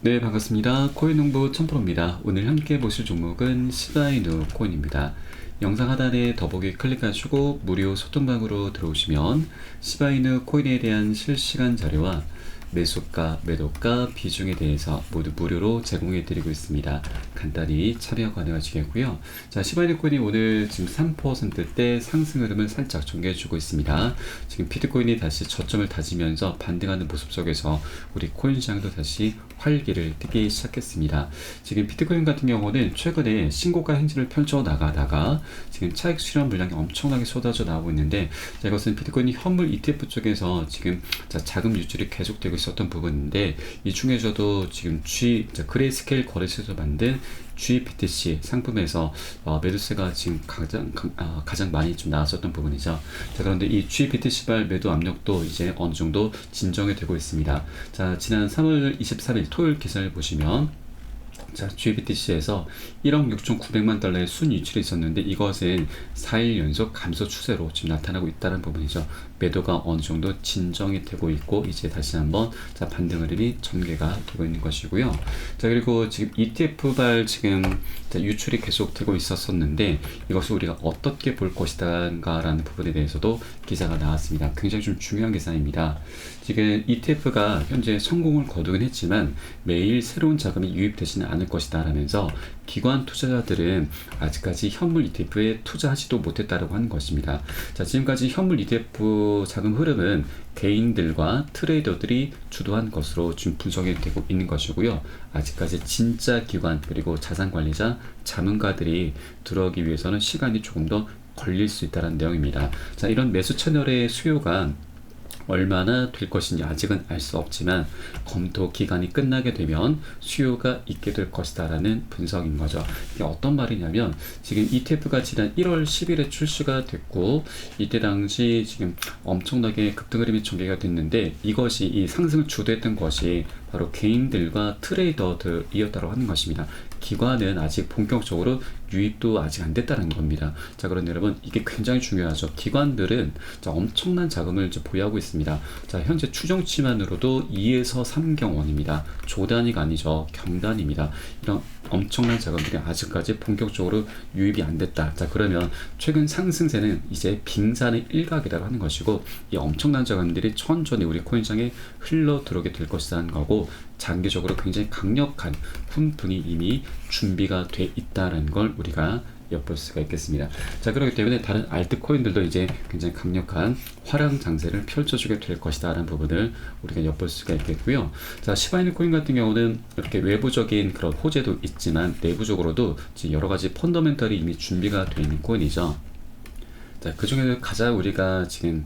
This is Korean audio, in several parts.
네, 반갑습니다. 코인농부 천프로입니다. 오늘 함께 보실 종목은 시바이누 코인입니다. 영상 하단에 더보기 클릭하시고 무료 소통방으로 들어오시면 시바이누 코인에 대한 실시간 자료와 매수가, 매도가, 비중에 대해서 모두 무료로 제공해 드리고 있습니다. 간단히 참여 가능하시겠고요. 자, 시바이누 코인이 오늘 지금 3%대 상승 흐름을 살짝 전개해 주고 있습니다. 지금 비트코인이 다시 저점을 다지면서 반등하는 모습 속에서 우리 코인 시장도 다시 활기를 띠기 시작했습니다. 지금 비트코인 같은 경우는 최근에 신고가 행진을 펼쳐 나가다가 지금 차익 실현 물량이 엄청나게 쏟아져 나오고 있는데, 자, 이것은 비트코인 현물 ETF 쪽에서 지금 자금 유출이 계속되고 있었던 부분인데, 이 중에서도 지금 그레이스케일 거래소에서 만든 GBTC 상품에서 매도세가 지금 가장 많이 좀 나왔었던 부분이죠. 자, 그런데 이 GBTC발 매도 압력도 이제 어느 정도 진정이 되고 있습니다. 자, 지난 3월 23일 토요일 기사를 보시면, 자, GBTC에서 1억 6,900만 달러의 순이출이 있었는데, 이것은 4일 연속 감소 추세로 지금 나타나고 있다는 부분이죠. 매도가 어느 정도 진정이 되고 있고, 이제 다시 한번 반등 흐름이 전개가 되고 있는 것이고요. 자, 그리고 지금 ETF발 지금 유출이 계속 되고 있었는데, 이것을 우리가 어떻게 볼 것이다라는 부분에 대해서도 기사가 나왔습니다. 굉장히 좀 중요한 기사입니다. 지금 ETF가 현재 성공을 거두긴 했지만 매일 새로운 자금이 유입되지는 않을 것이다 라면서 기관 투자자들은 아직까지 현물 ETF에 투자하지도 못했다고 하는 것입니다. 자, 지금까지 현물 ETF 자금 흐름은 개인들과 트레이더들이 주도한 것으로 지금 분석이 되고 있는 것이고요. 아직까지 진짜 기관 그리고 자산관리자, 자문가들이 들어오기 위해서는 시간이 조금 더 걸릴 수 있다는 내용입니다. 자, 이런 매수 채널의 수요가 얼마나 될 것인지 아직은 알 수 없지만 검토 기간이 끝나게 되면 수요가 있게 될 것이다 라는 분석인 거죠. 이게 어떤 말이냐면, 지금 ETF가 지난 1월 10일에 출시가 됐고, 이때 당시 지금 엄청나게 급등 흐름이 전개가 됐는데, 이것이 이 상승을 주도했던 것이 바로 개인들과 트레이더들이었다고 하는 것입니다. 기관은 아직 본격적으로 유입도 아직 안 됐다는 겁니다. 자, 그런데 여러분, 이게 굉장히 중요하죠. 기관들은 엄청난 자금을 보유하고 있습니다. 자, 현재 추정치만으로도 2에서 3경 원입니다. 조단위가 아니죠. 경단입니다. 이런 엄청난 자금들이 아직까지 본격적으로 유입이 안 됐다. 자, 그러면 최근 상승세는 이제 빙산의 일각이라고 하는 것이고, 이 엄청난 자금들이 천천히 우리 코인시장에 흘러 들어오게 될 것이라는 거고, 장기적으로 굉장히 강력한 훈풍이 이미 준비가 돼 있다는 걸 우리가 엿볼 수가 있겠습니다. 자, 그렇기 때문에 다른 알트코인들도 이제 굉장히 강력한 화랑 장세를 펼쳐주게 될 것이다 라는 부분을 우리가 엿볼 수가 있겠고요. 자, 시바이누 코인 같은 경우는 이렇게 외부적인 그런 호재도 있지만 내부적으로도 지금 여러 가지 펀더멘털이 이미 준비가 되어 있는 코인이죠. 자, 그 중에서 가장 우리가 지금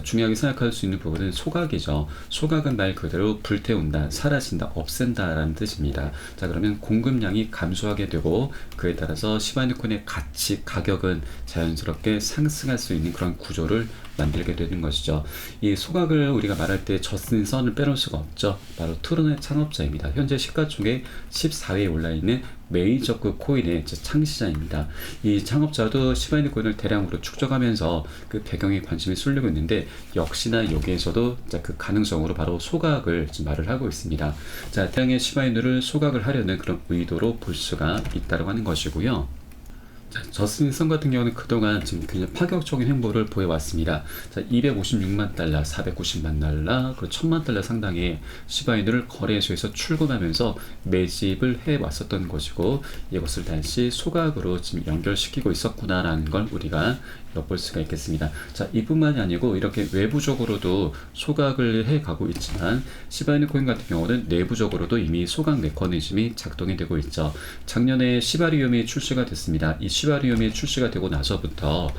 중요하게 생각할 수 있는 부분은 소각이죠. 소각은 말 그대로 불태운다, 사라진다, 없앤다 라는 뜻입니다. 자, 그러면 공급량이 감소하게 되고, 그에 따라서 시바이누 코인의 가치, 가격은 자연스럽게 상승할 수 있는 그런 구조를 만들게 되는 것이죠. 이 소각을 우리가 말할 때 저슨선을 빼놓을 수가 없죠. 바로 트론의 창업자입니다. 현재 시가총액 14위에 올라있는 메이저급 코인의 창시자입니다. 이 창업자도 시바이누 코인을 대량으로 축적하면서 그 배경에 관심이 쏠리고 있는데, 역시나 여기에서도 그 가능성으로 바로 소각을 지금 말을 하고 있습니다. 자, 대량의 시바이누를 소각을 하려는 그런 의도로 볼 수가 있다고 하는 것이고요. 저스틴 같은 경우는 그동안 지금 굉장히 파격적인 행보를 보여왔습니다. 자, 256만 달러, 490만 달러, 그리고 1000만 달러 상당의 시바이누를 거래소에서 출금하면서 매집을 해왔었던 것이고, 이것을 다시 소각으로 지금 연결시키고 있었구나라는 걸 우리가 엿볼 수가 있겠습니다. 자, 이뿐만이 아니고 이렇게 외부적으로도 소각을 해가고 있지만, 시바이누 코인 같은 경우는 내부적으로도 이미 소각 메커니즘이 작동이 되고 있죠. 작년에 시바리움이 출시가 됐습니다. 이 시바리움이 출시가 되고 나서부터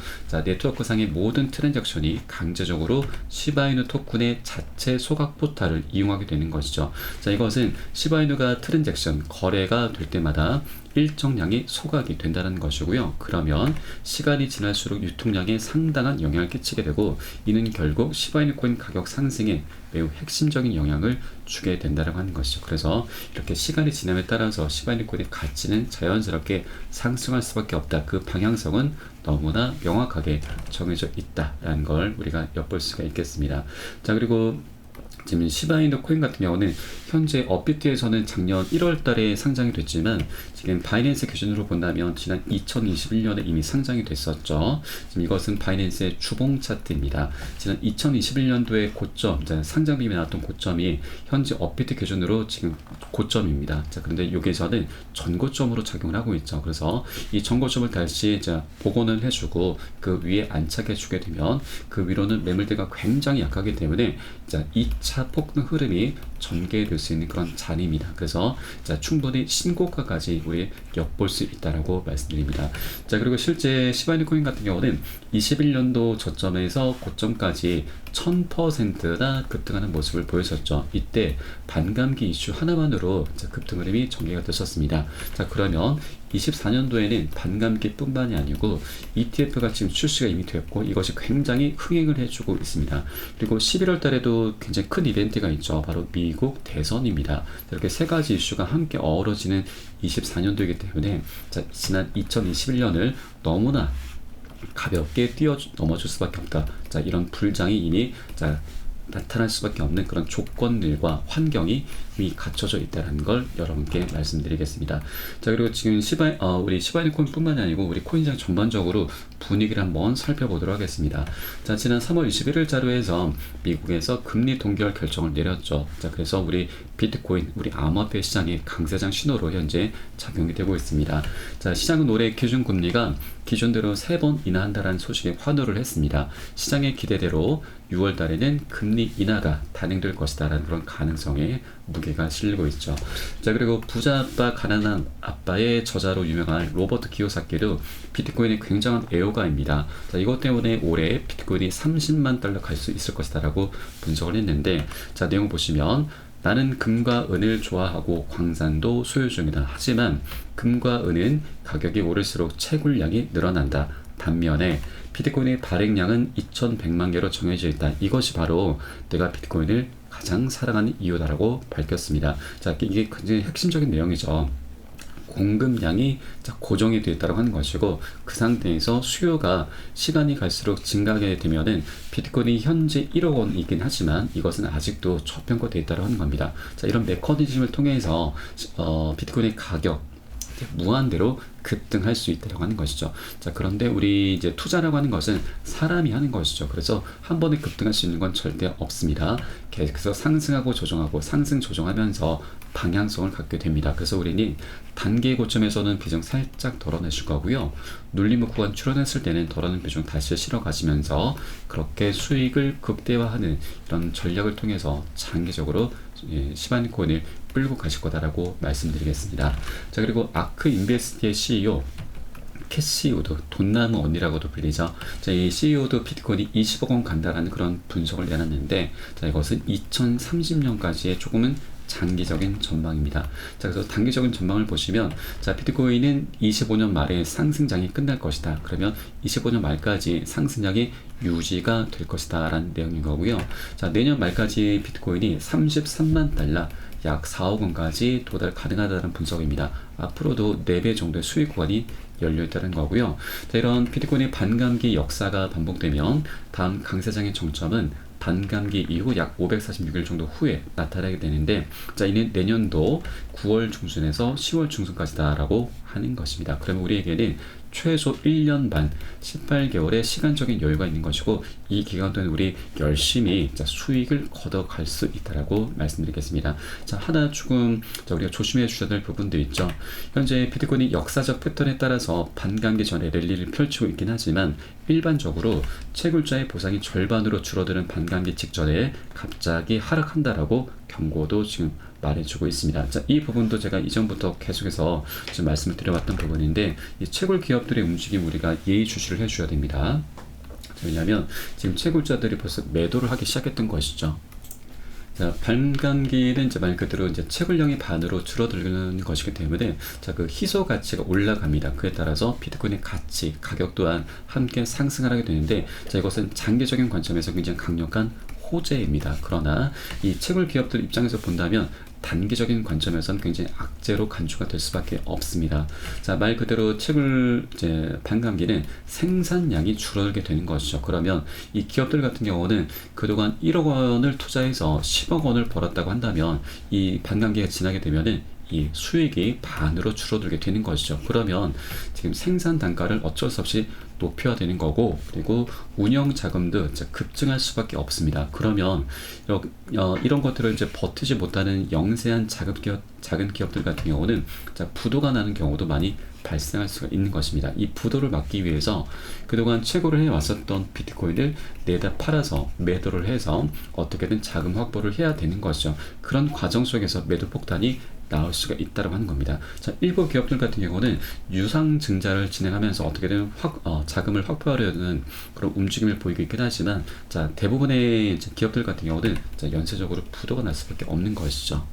네트워크상의 모든 트랜잭션이 강제적으로 시바이누 토큰의 자체 소각 포탈을 이용하게 되는 것이죠. 자, 이것은 시바이누가 트랜잭션 거래가 될 때마다 일정량이 소각이 된다는 것이고요. 그러면 시간이 지날수록 유통량에 상당한 영향을 끼치게 되고, 이는 결국 시바이누 코인 가격 상승에 매우 핵심적인 영향을 주게 된다고 하는 것이죠. 그래서 이렇게 시간이 지남에 따라서 시바이누 코인의 가치는 자연스럽게 상승할 수밖에 없다. 그 방향성은 너무나 명확하게 정해져 있다라는 걸 우리가 엿볼 수가 있겠습니다. 자, 그리고 지금 시바이누 코인 같은 경우는 현재 업비트에서는 작년 1월 달에 상장이 됐지만 지금 바이낸스 기준으로 본다면 지난 2021년에 이미 상장이 됐었죠. 지금 이것은 바이낸스의 주봉 차트입니다. 지난 2021년도에 고점, 상장 비밀이 나왔던 고점이 현재 업비트 기준으로 지금 고점입니다. 자, 그런데 여기서는 전고점으로 작용을 하고 있죠. 그래서 이 전고점을 다시 복원을 해주고 그 위에 안착해주게 되면 그 위로는 매물대가 굉장히 약하기 때문에 2차 폭등 흐름이 전개될 수 있는 그런 자리입니다. 그래서 충분히 신고가까지 우리 엿볼 수 있다라고 말씀드립니다. 자, 그리고 실제 시바이누 코인 같은 경우는 21년도 저점에서 고점까지 1000%나 급등하는 모습을 보였었죠. 이때 반감기 이슈 하나만으로 급등 흐름이 전개가 됐었습니다. 자, 그러면 24년도에는 반감기뿐만이 아니고 ETF가 지금 출시가 이미 됐고 이것이 굉장히 흥행을 해주고 있습니다. 그리고 11월 달에도 굉장히 큰 이벤트가 있죠. 바로 미국 대선입니다. 이렇게 세 가지 이슈가 함께 어우러지는 24년도이기 때문에 지난 2021년을 너무나 가볍게 넘어줄 수밖에 없다. 이런 불장이 이미 나타날 수밖에 없는 그런 조건들과 환경이 이미 갖춰져 있다는 걸 여러분께 말씀드리겠습니다. 자, 그리고 지금 우리 시바이누 코인뿐만 아니고 우리 코인시장 전반적으로 분위기를 한번 살펴보도록 하겠습니다. 자, 지난 3월 21일 자료에서 미국에서 금리 동결 결정을 내렸죠. 자, 그래서 우리 비트코인, 우리 암호화폐 시장의 강세장 신호로 현재 작용이 되고 있습니다. 자, 시장은 올해 기준금리가 기존대로 3번 인하한다라는 소식에 환호를 했습니다. 시장의 기대대로 6월 달에는 금리 인하가 단행될 것이다라는 그런 가능성에 무게가 실리고 있죠. 자, 그리고 부자 아빠 가난한 아빠의 저자로 유명한 로버트 키요사키도 비트코인의 굉장한 애호가입니다. 자, 이것 때문에 올해 비트코인이 30만 달러 갈 수 있을 것이다라고 분석을 했는데, 자, 내용 보시면 나는 금과 은을 좋아하고 광산도 소유 중이다. 하지만 금과 은은 가격이 오를수록 채굴량이 늘어난다. 반면에 비트코인의 발행량은 2100만 개로 정해져 있다. 이것이 바로 내가 비트코인을 가장 사랑하는 이유다라고 밝혔습니다. 자, 이게 굉장히 핵심적인 내용이죠. 공급량이 고정이 되어 있다고 하는 것이고, 그 상태에서 수요가 시간이 갈수록 증가하게 되면은 비트코인이 현재 1억 원이긴 하지만 이것은 아직도 저평가되어 있다고 하는 겁니다. 자, 이런 메커니즘을 통해서 비트코인의 가격 무한대로 급등할 수 있다고 하는 것이죠. 자, 그런데 우리 이제 투자라고 하는 것은 사람이 하는 것이죠. 그래서 한 번에 급등할 수 있는 건 절대 없습니다. 계속해서 상승하고 조정하고 상승 조정하면서 방향성을 갖게 됩니다. 그래서 우리는 단기 고점에서는 비중 살짝 덜어내실 거고요. 눌림목 구간 출현했을 때는 덜어낸 비중 다시 실어 가시면서 그렇게 수익을 극대화하는 이런 전략을 통해서 장기적으로 시바이누 코인을 끌고 가실 거다라고 말씀드리겠습니다. 자, 그리고 아크 인베스트의 CEO 캐시 우드, 돈나무 언니라고도 불리죠. 자, 이 CEO도 비트코인이 20억 원 간다라는 그런 분석을 내놨는데, 자, 이것은 2030년까지의 조금은 장기적인 전망입니다. 자, 그래서 단기적인 전망을 보시면, 자, 비트코인은 25년 말에 상승장이 끝날 것이다. 그러면 25년 말까지 상승장이 유지가 될 것이다 라는 내용인 거고요. 자, 내년 말까지 비트코인이 33만 달러, 약 4억 원까지 도달 가능하다는 분석입니다. 앞으로도 4배 정도의 수익 구간이 열려있다는 거고요. 자, 이런 비트코인의 반감기 역사가 반복되면 다음 강세장의 정점은 반감기 이후 약 546일 정도 후에 나타나게 되는데, 자, 이는 내년도 9월 중순에서 10월 중순까지다라고 하는 것입니다. 그러면 우리에게는 최소 1년 반, 18개월의 시간적인 여유가 있는 것이고, 이 기간 동안 우리 열심히 수익을 걷어갈 수 있다라고 말씀드리겠습니다. 자, 하나 조금 우리가 조심해 주셔야 될 부분도 있죠. 현재 비트코인이 역사적 패턴에 따라서 반감기 전에 랠리를 펼치고 있긴 하지만 일반적으로 채굴자의 보상이 절반으로 줄어드는 반감기 직전에 갑자기 하락한다라고 경고도 지금 말해주고 있습니다. 자, 이 부분도 제가 이전부터 계속해서 지금 말씀을 드려왔던 부분인데, 이 채굴 기업들의 움직임 우리가 예의주시를 해줘야 됩니다. 왜냐하면 지금 채굴자들이 벌써 매도를 하기 시작했던 것이죠. 자, 반감기는 이제 말 그대로 이제 채굴량이 반으로 줄어드는 것이기 때문에, 자, 그 희소 가치가 올라갑니다. 그에 따라서 비트코인의 가치, 가격 또한 함께 상승을 하게 되는데, 자, 이것은 장기적인 관점에서 굉장히 강력한 호재입니다. 그러나 이 채굴 기업들 입장에서 본다면 단기적인 관점에서는 굉장히 악재로 간주가 될 수밖에 없습니다. 자, 말 그대로 채굴 이제 반감기는 생산량이 줄어들게 되는 것이죠. 그러면 이 기업들 같은 경우는 그동안 1억 원을 투자해서 10억 원을 벌었다고 한다면 이 반감기가 지나게 되면은 이 수익이 반으로 줄어들게 되는 것이죠. 그러면 지금 생산 단가를 어쩔 수 없이 높여야 되는 거고, 그리고 운영 자금도 이제 급증할 수밖에 없습니다. 그러면 이런 것들을 이제 버티지 못하는 영세한 작은 기업들 같은 경우는 부도가 나는 경우도 많이 발생할 수가 있는 것입니다. 이 부도를 막기 위해서 그동안 채굴을 해왔었던 비트코인을 내다 팔아서 매도를 해서 어떻게든 자금 확보를 해야 되는 것이죠. 그런 과정 속에서 매도 폭탄이 나올 수가 있다고 하는 겁니다. 자, 일부 기업들 같은 경우는 유상 증자를 진행하면서 어떻게든 자금을 확보하려는 그런 움직임을 보이고 있긴 하지만, 자, 대부분의 이제 기업들 같은 경우는 연쇄적으로 부도가 날 수밖에 없는 것이죠.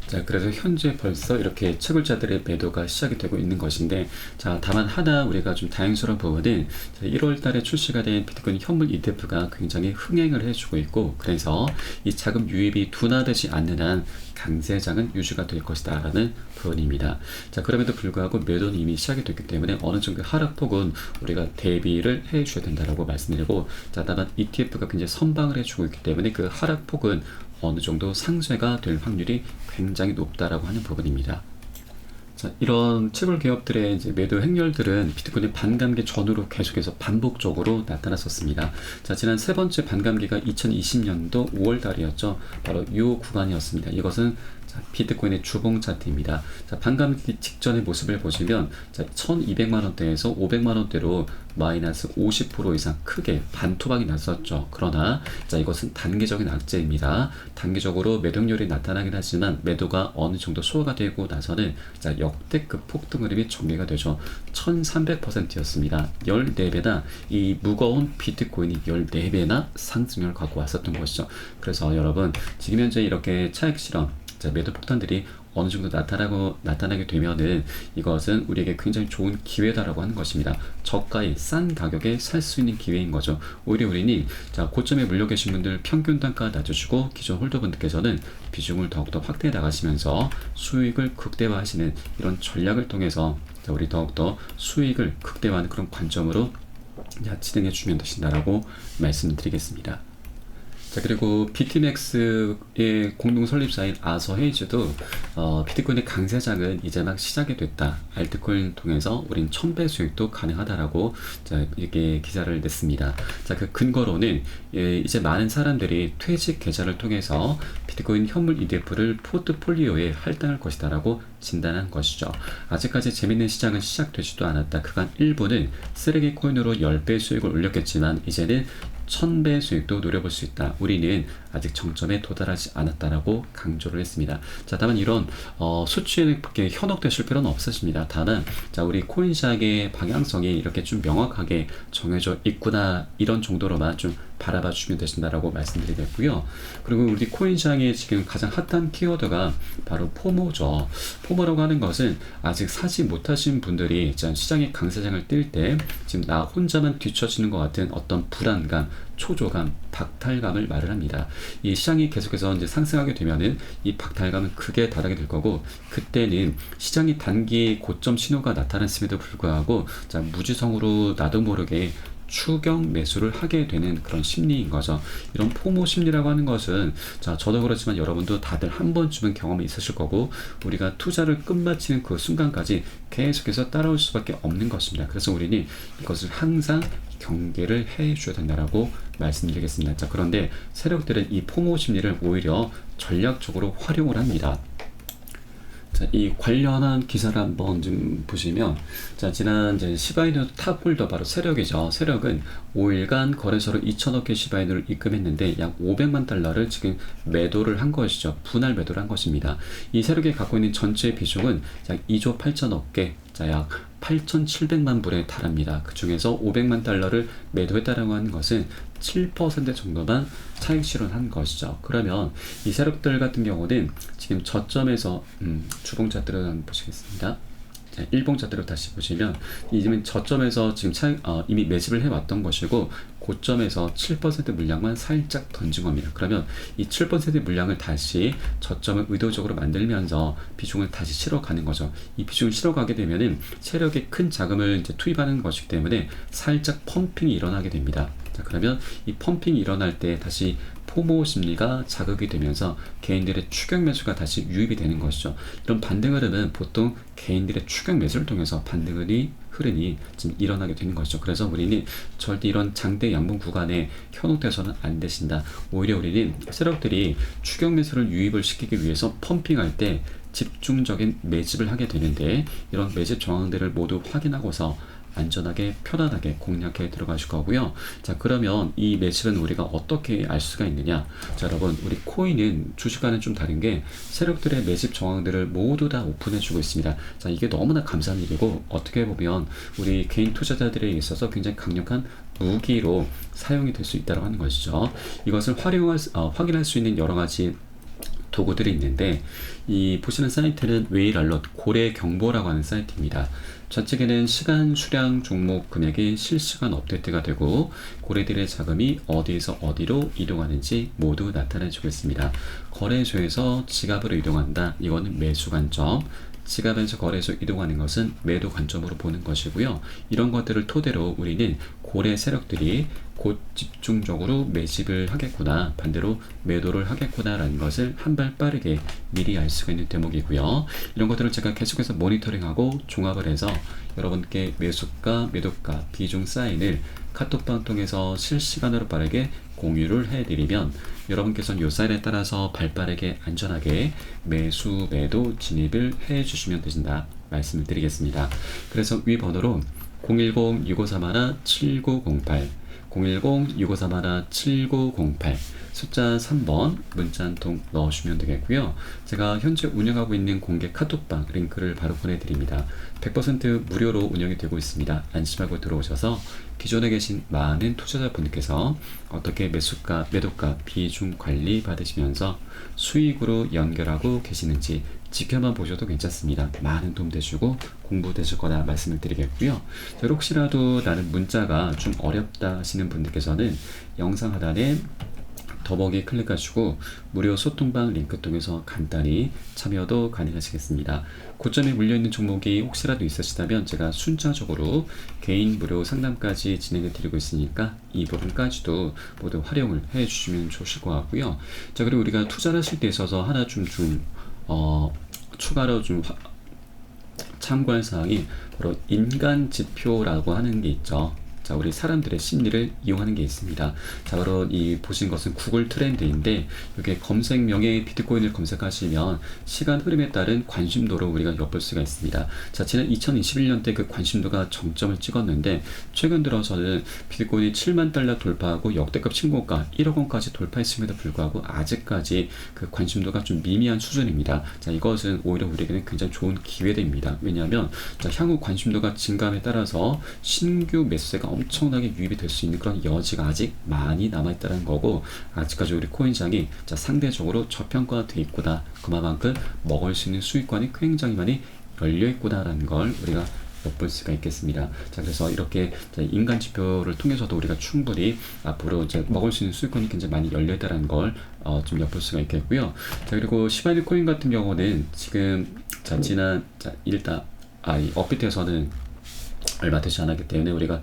자, 그래서 현재 벌써 이렇게 채굴자들의 매도가 시작이 되고 있는 것인데, 자, 다만 하나 우리가 좀 다행스러운 부분은 1월 달에 출시가 된 비트코인 현물 ETF가 굉장히 흥행을 해주고 있고, 그래서 이 자금 유입이 둔화되지 않는 한 강세장은 유지가 될 것이다 라는 부분입니다. 자, 그럼에도 불구하고 매도는 이미 시작이 됐기 때문에 어느 정도 하락폭은 우리가 대비를 해 주셔야 된다고 말씀드리고, 자, 다만 ETF가 굉장히 선방을 해주고 있기 때문에 그 하락폭은 어느 정도 상쇄가 될 확률이 굉장히 높다라고 하는 부분입니다. 자, 이런 채굴 기업들의 이제 매도 행렬들은 비트코인 반감기 전후로 계속해서 반복적으로 나타났었습니다. 자, 지난 세 번째 반감기가 2020년도 5월 달이었죠. 바로 이 구간이었습니다. 이것은 비트코인의 주봉 차트입니다. 자, 반감기 직전의 모습을 보시면 1200만 원대에서 500만 원대로 마이너스 50% 이상 크게 반토막이 났었죠. 그러나 이것은 단기적인 악재입니다. 단기적으로 매도율이 나타나긴 하지만 매도가 어느 정도 소화가 되고 나서는 역대급 폭등 흐름이 전개가 되죠. 1300%였습니다. 14배나 이 무거운 비트코인이 14배나 상승률을 갖고 왔었던 것이죠. 그래서 여러분, 지금 현재 이렇게 차익 실험, 매도 폭탄들이 어느 정도 나타나게 되면은 이것은 우리에게 굉장히 좋은 기회다라고 하는 것입니다. 저가의 싼 가격에 살 수 있는 기회인 거죠. 오히려 우리는 고점에 물려 계신 분들 평균 단가 낮춰주고 기존 홀더분들께서는 비중을 더욱더 확대해 나가시면서 수익을 극대화하시는 이런 전략을 통해서 우리 더욱더 수익을 극대화하는 그런 관점으로 진행해 주면 되신다라고 말씀드리겠습니다. 자, 그리고 BTMX의 공동 설립자인 아서 헤이즈도 비트코인의 강세장은 이제 막 시작이 됐다. 알트코인 통해서 우린 1000배 수익도 가능하다라고 이렇게 기사를 냈습니다. 자, 그 근거로는 이제 많은 사람들이 퇴직 계좌를 통해서 비트코인 현물 ETF를 포트폴리오에 할당할 것이다라고 진단한 것이죠. 아직까지 재밌는 시장은 시작되지도 않았다. 그간 일부는 쓰레기 코인으로 10배 수익을 올렸겠지만 이제는 1000배 수익도 노려볼 수 있다. 우리는 아직 정점에 도달하지 않았다라고 강조를 했습니다. 자, 다만 이런 수치에 현혹되실 필요는 없으십니다. 다만 우리 코인 시장의 방향성이 이렇게 좀 명확하게 정해져 있구나, 이런 정도로만 좀 바라봐 주시면 되신다라고 말씀드리겠고요. 그리고 우리 코인 시장의 지금 가장 핫한 키워드가 바로 포모죠. 포모라고 하는 것은 아직 사지 못하신 분들이 시장의 강세장을 뛸 때 지금 나 혼자만 뒤처지는 것 같은 어떤 불안감, 초조감, 박탈감을 말을 합니다. 이 시장이 계속해서 이제 상승하게 되면은 이 박탈감은 크게 달하게 될 거고, 그때는 시장이 단기 고점 신호가 나타났음에도 불구하고 무지성으로 나도 모르게 추경 매수를 하게 되는 그런 심리인 거죠. 이런 포모 심리라고 하는 것은 저도 그렇지만 여러분도 다들 한 번쯤은 경험이 있으실 거고, 우리가 투자를 끝마치는 그 순간까지 계속해서 따라올 수밖에 없는 것입니다. 그래서 우리는 이것을 항상 경계를 해 주셔야 된다라고 말씀드리겠습니다. 자, 그런데 세력들은 이 포모 심리를 오히려 전략적으로 활용을 합니다. 자, 이 관련한 기사를 한번 좀 보시면, 지난 시바이누 탑홀더 바로 세력이죠. 세력은 5일간 거래소로 2천억 개 시바이누를 입금했는데 약 500만 달러를 지금 매도를 한 것이죠. 분할 매도를 한 것입니다. 이 세력이 갖고 있는 전체 비중은 약 2조 8천억 개, 약 8,700만 불에 달합니다. 그 중에서 500만 달러를 매도했다라고 하는 것은 7% 정도만 차익 실현한 것이죠. 그러면 이 세력들 같은 경우는 지금 저점에서 주봉 차트를 한번 보시겠습니다. 자, 일봉차트로 다시 보시면 이미 저점에서 지금 이미 매집을 해왔던 것이고 고점에서 7% 물량만 살짝 던진 겁니다. 그러면 이 7% 물량을 다시 저점을 의도적으로 만들면서 비중을 다시 실어가는 거죠. 이 비중을 실어가게 되면은 세력이 큰 자금을 이제 투입하는 것이기 때문에 살짝 펌핑이 일어나게 됩니다. 자, 그러면 이 펌핑이 일어날 때 다시 포모 심리가 자극이 되면서 개인들의 추격 매수가 다시 유입이 되는 것이죠. 이런 반등 흐름은 보통 개인들의 추격 매수를 통해서 반등 흐름이 지금 일어나게 되는 것이죠. 그래서 우리는 절대 이런 장대 양봉 구간에 현혹돼서는 안 되신다. 오히려 우리는 세력들이 추격 매수를 유입을 시키기 위해서 펌핑할 때 집중적인 매집을 하게 되는데 이런 매집 정황들을 모두 확인하고서 안전하게 편안하게 공략해 들어가실 거고요. 자, 그러면 이 매집은 우리가 어떻게 알 수가 있느냐? 자, 여러분, 우리 코인은 주식과는 좀 다른 게 세력들의 매집 정황들을 모두 다 오픈해 주고 있습니다. 자, 이게 너무나 감사한 일이고 어떻게 보면 우리 개인 투자자들에 있어서 굉장히 강력한 무기로 사용이 될 수 있다고 하는 것이죠. 이것을 확인할 수 있는 여러 가지 도구들이 있는데 이 보시는 사이트는 웨일 알럿 고래 경보라고 하는 사이트입니다. 좌측에는 시간, 수량, 종목, 금액이 실시간 업데이트가 되고 고래들의 자금이 어디에서 어디로 이동하는지 모두 나타내주고 있습니다. 거래소에서 지갑으로 이동한다. 이거는 매수 관점. 지갑에서 거래소 이동하는 것은 매도 관점으로 보는 것이고요. 이런 것들을 토대로 우리는 고래 세력들이 곧 집중적으로 매집을 하겠구나, 반대로 매도를 하겠구나 라는 것을 한 발 빠르게 미리 알 수가 있는 대목이고요. 이런 것들을 제가 계속해서 모니터링하고 종합을 해서 여러분께 매수가, 매도가, 비중 사인을 카톡방 통해서 실시간으로 빠르게 공유를 해드리면 여러분께서는 이 사인에 따라서 발빠르게 안전하게 매수, 매도 진입을 해주시면 되신다 말씀을 드리겠습니다. 그래서 위 번호로 010-6531-7908 010-6531-7908 숫자 3번 문자 한 통 넣으시면 되겠고요. 제가 현재 운영하고 있는 공개 카톡방 링크를 바로 보내드립니다. 100% 무료로 운영이 되고 있습니다. 안심하고 들어오셔서 기존에 계신 많은 투자자분들께서 어떻게 매수가, 매도가, 비중 관리 받으시면서 수익으로 연결하고 계시는지 지켜만 보셔도 괜찮습니다. 많은 도움 되시고 공부 되실 거다 말씀을 드리겠고요. 혹시라도 나는 문자가 좀 어렵다 하시는 분들께서는 영상 하단에 더보기 클릭하시고 무료 소통방 링크 통해서 간단히 참여도 가능하시겠습니다. 고점에 물려있는 종목이 혹시라도 있으시다면 제가 순차적으로 개인 무료 상담까지 진행해 드리고 있으니까 이 부분까지도 모두 활용을 해 주시면 좋으실 것 같고요. 자, 그리고 우리가 투자를 하실 때 있어서 하나 추가로 참고할 사항이 바로 인간 지표라고 하는 게 있죠. 자, 우리 사람들의 심리를 이용하는 게 있습니다. 자, 바로 이 보신 것은 구글 트렌드인데 이게 검색명에 비트코인을 검색하시면 시간 흐름에 따른 관심도를 우리가 엿볼 수가 있습니다. 자, 지난 2021년 때 그 관심도가 정점을 찍었는데 최근 들어서는 비트코인이 7만 달러 돌파하고 역대급 신고가 1억 원까지 돌파했음에도 불구하고 아직까지 그 관심도가 좀 미미한 수준입니다. 자, 이것은 오히려 우리에게는 굉장히 좋은 기회입니다. 왜냐하면 자, 향후 관심도가 증감에 따라서 신규 매수세가 엄청나게 유입이 될 수 있는 그런 여지가 아직 많이 남아있다는 거고 아직까지 우리 코인시장이 자, 상대적으로 저평가되어 있구나. 그만큼 먹을 수 있는 수익권이 굉장히 많이 열려있구나라는 걸 우리가 엿볼 수가 있겠습니다. 자, 그래서 이렇게 인간 지표를 통해서도 우리가 충분히 앞으로 이제 먹을 수 있는 수익권이 굉장히 많이 열려있다는 걸 좀 엿볼 수가 있겠고요. 자, 그리고 시바이누 코인 같은 경우는 지금 지난 이 업비트에서는 얼마 되지 않았기 때문에 우리가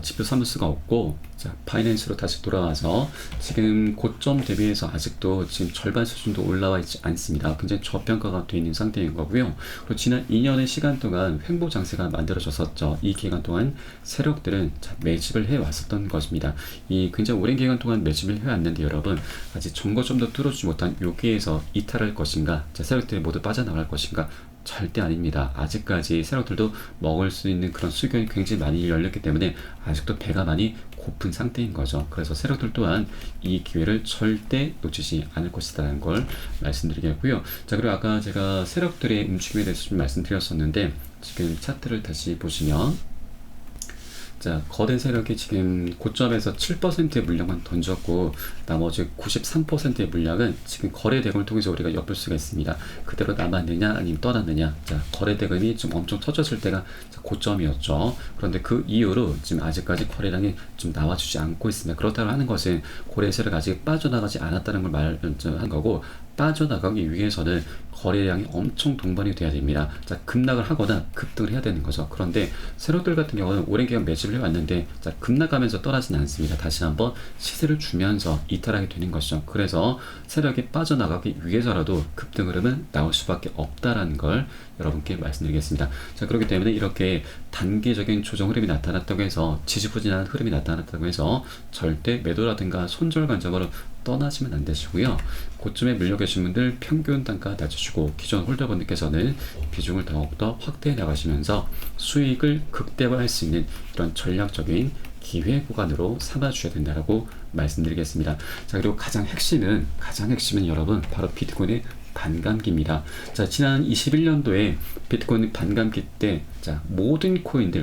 지표 삼을 수가 없고 자, 바이낸스로 다시 돌아와서 지금 고점 대비해서 아직도 지금 절반 수준도 올라와 있지 않습니다. 굉장히 저평가가 되어 있는 상태인 거고요. 그리고 지난 2년의 시간 동안 횡보 장세가 만들어졌었죠. 이 기간 동안 세력들은 자, 매집을 해왔었던 것입니다. 이 굉장히 오랜 기간 동안 매집을 해왔는데 여러분 아직 정거점도 뚫어주지 못한 여기에서 이탈할 것인가, 자, 세력들이 모두 빠져나갈 것인가? 절대 아닙니다. 아직까지 세력들도 먹을 수 있는 그런 수익이 굉장히 많이 열렸기 때문에 아직도 배가 많이 고픈 상태인 거죠. 그래서 세력들 또한 이 기회를 절대 놓치지 않을 것이라는 걸 말씀드리겠고요. 자, 그리고 아까 제가 세력들의 움직임에 대해서 좀 말씀드렸었는데 지금 차트를 다시 보시면 자, 거대 세력이 지금 고점에서 7%의 물량만 던졌고 나머지 93%의 물량은 지금 거래 대금을 통해서 우리가 엿볼 수가 있습니다. 그대로 남았느냐 아니면 떠났느냐. 자, 거래 대금이 좀 엄청 터졌을 때가 고점이었죠. 그런데 그 이후로 지금 아직까지 거래량이 좀 나와주지 않고 있습니다. 그렇다고 하는 것은 고래 세력이 아직 빠져나가지 않았다는 걸 말한 거고, 빠져나가기 위해서는 거래량이 엄청 동반이 돼야 됩니다. 자, 급락을 하거나 급등을 해야 되는 거죠. 그런데 세력들 같은 경우는 오랜 기간 매집을 해왔는데, 자, 급락하면서 떠나지는 않습니다. 다시 한번 시세를 주면서 이탈하게 되는 것이죠. 그래서 세력이 빠져나가기 위해서라도 급등 흐름은 나올 수밖에 없다라는 걸 여러분께 말씀드리겠습니다. 자, 그렇기 때문에 이렇게 단계적인 조정 흐름이 나타났다고 해서, 지지부진한 흐름이 나타났다고 해서 절대 매도라든가 손절 관점으로 떠나시면 안 되시고요. 고점에 물려 계신 분들 평균 단가 낮추시고, 기존 홀더분들께서는 비중을 더욱더 확대해 나가시면서 수익을 극대화할 수 있는 이런 전략적인 기회 구간으로 삼아 주셔야 된다라고 말씀드리겠습니다. 자, 그리고 가장 핵심은 여러분 바로 비트코인의 반감기입니다. 자, 지난 21년도에 비트코인 반감기 때, 자,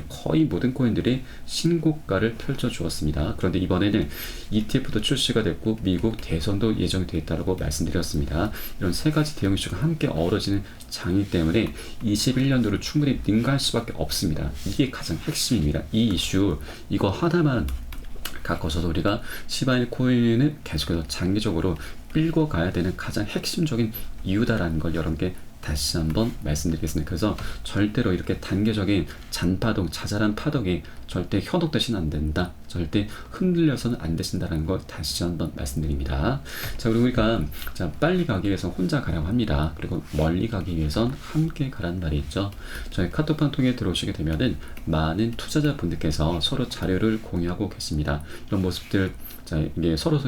거의 모든 코인들이 신고가를 펼쳐 주었습니다. 그런데 이번에는 ETF도 출시가 됐고 미국 대선도 예정이 되어 있다고 말씀드렸습니다. 이런 세 가지 대형 이슈가 함께 어우러지는 장이기 때문에 21년도를 충분히 능가할 수밖에 없습니다. 이게 가장 핵심입니다. 이 이슈, 이거 하나만 갖고서도 우리가 시바이누 코인을 계속해서 장기적으로 끌고 가야 되는 가장 핵심적인 이유다라는 걸 여러분께 다시 한번 말씀드리겠습니다. 그래서 절대로 이렇게 단계적인 잔파동, 자잘한 파동이 절대 현혹되시는 안 된다. 절대 흔들려서는 안 되신다는 걸 다시 한번 말씀드립니다. 자, 그리고 우리가 빨리 가기 위해서 혼자 가라고 합니다. 그리고 멀리 가기 위해선 함께 가라는 말이 있죠. 저희 카톡방 통해 들어오시게 되면은 많은 투자자분들께서 서로 자료를 공유하고 계십니다. 이런 모습들, 자, 이게 서로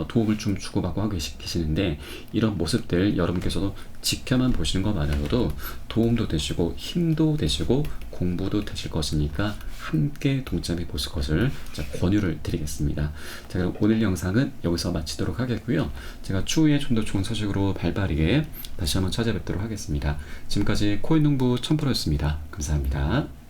도움을 좀 주고받고 하고 계시는데, 이런 모습들 여러분께서도 지켜만 보시는 것만으로도 도움도 되시고 힘도 되시고 공부도 되실 것이니까 함께 동참해 보실 것을 권유를 드리겠습니다. 자, 그럼 오늘 영상은 여기서 마치도록 하겠고요. 제가 추후에 좀 더 좋은 소식으로 발빠르게 다시 한번 찾아뵙도록 하겠습니다. 지금까지 코인농부 1000%였습니다. 감사합니다.